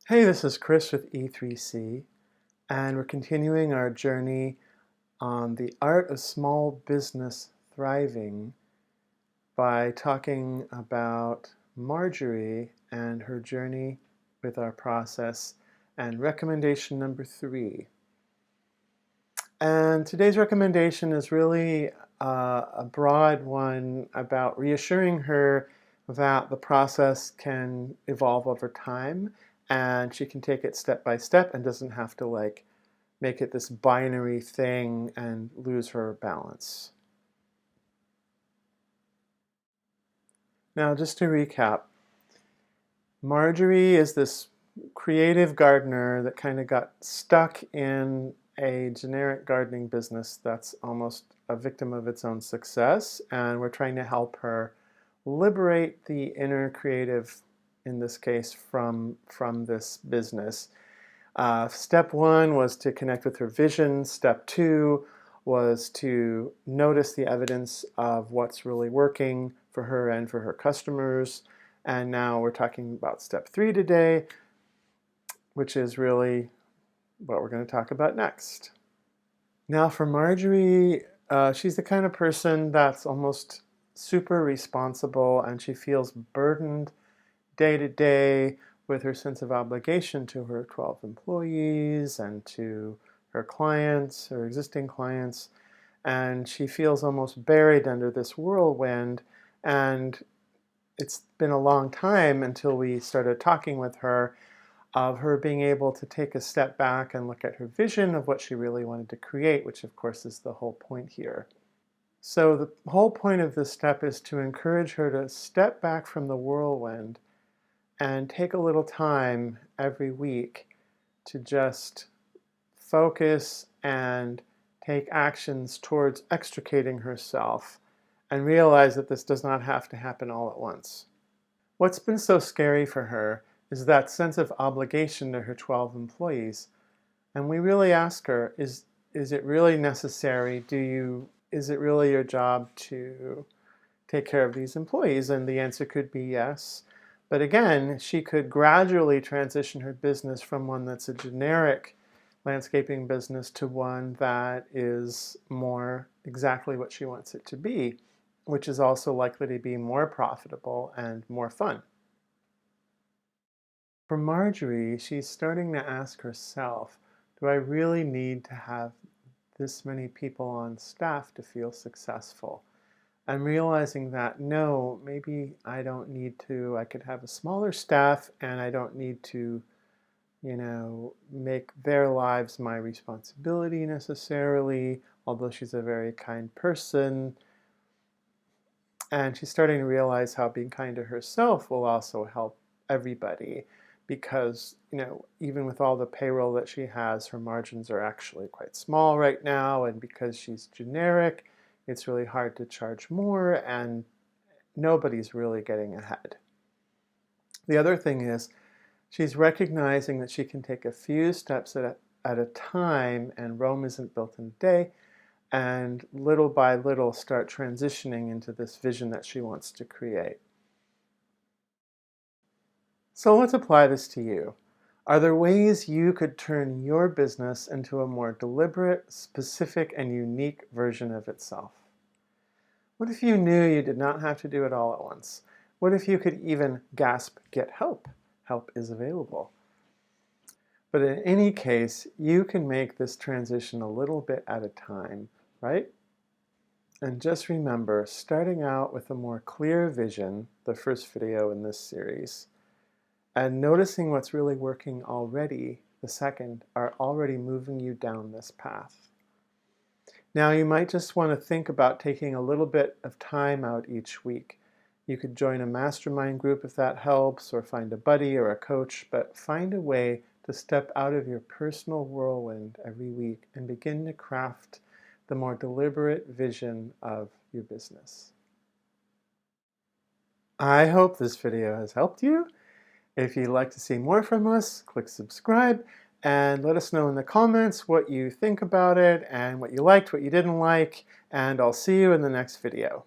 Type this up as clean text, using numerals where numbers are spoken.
Hey, this is Chris with E3C, and we're continuing our journey on the art of small business thriving by talking about Marjorie and her journey with our process and recommendation number 3. And today's recommendation is really a broad one about reassuring her that the process can evolve over time and she can take it step by step and doesn't have to make it this binary thing and lose her balance. Now, just to recap, Marjorie is this creative gardener that kind of got stuck in a generic gardening business that's almost a victim of its own success, and we're trying to help her liberate the inner creative, in this case, from this business. Step 1 was to connect with her vision. Step 2 was to notice the evidence of what's really working for her and for her customers. And now we're talking about step 3 today, which is really what we're going to talk about next. Now for Marjorie, she's the kind of person that's almost super responsible, and she feels burdened day to day with her sense of obligation to her 12 employees and to her clients, her existing clients, and she feels almost buried under this whirlwind. And it's been a long time until we started talking with her of her being able to take a step back and look at her vision of what she really wanted to create, which of course is the whole point here. So the whole point of this step is to encourage her to step back from the whirlwind and take a little time every week to just focus and take actions towards extricating herself and realize that this does not have to happen all at once. What's been so scary for her is that sense of obligation to her 12 employees. And we really ask her, is it really necessary? Is it really your job to take care of these employees? And the answer could be yes. But again, she could gradually transition her business from one that's a generic landscaping business to one that is more exactly what she wants it to be, which is also likely to be more profitable and more fun. For Marjorie, she's starting to ask herself, do I really need to have this many people on staff to feel successful? I'm realizing that no, maybe I don't need to. I could have a smaller staff and I don't need to, make their lives my responsibility necessarily, although she's a very kind person. And she's starting to realize how being kind to herself will also help everybody because, even with all the payroll that she has, her margins are actually quite small right now, and because she's generic, it's really hard to charge more, and nobody's really getting ahead. The other thing is she's recognizing that she can take a few steps at a time, and Rome isn't built in a day, and little by little start transitioning into this vision that she wants to create. So let's apply this to you. Are there ways you could turn your business into a more deliberate, specific, and unique version of itself? What if you knew you did not have to do it all at once? What if you could even gasp, get help? Help is available. But in any case, you can make this transition a little bit at a time, right? And just remember, starting out with a more clear vision, the first video in this series, and noticing what's really working already, the second, are already moving you down this path. Now you might just want to think about taking a little bit of time out each week. You could join a mastermind group if that helps, or find a buddy or a coach, but find a way to step out of your personal whirlwind every week and begin to craft the more deliberate vision of your business. I hope this video has helped you. If you'd like to see more from us, click subscribe and let us know in the comments what you think about it and what you liked, what you didn't like, and I'll see you in the next video.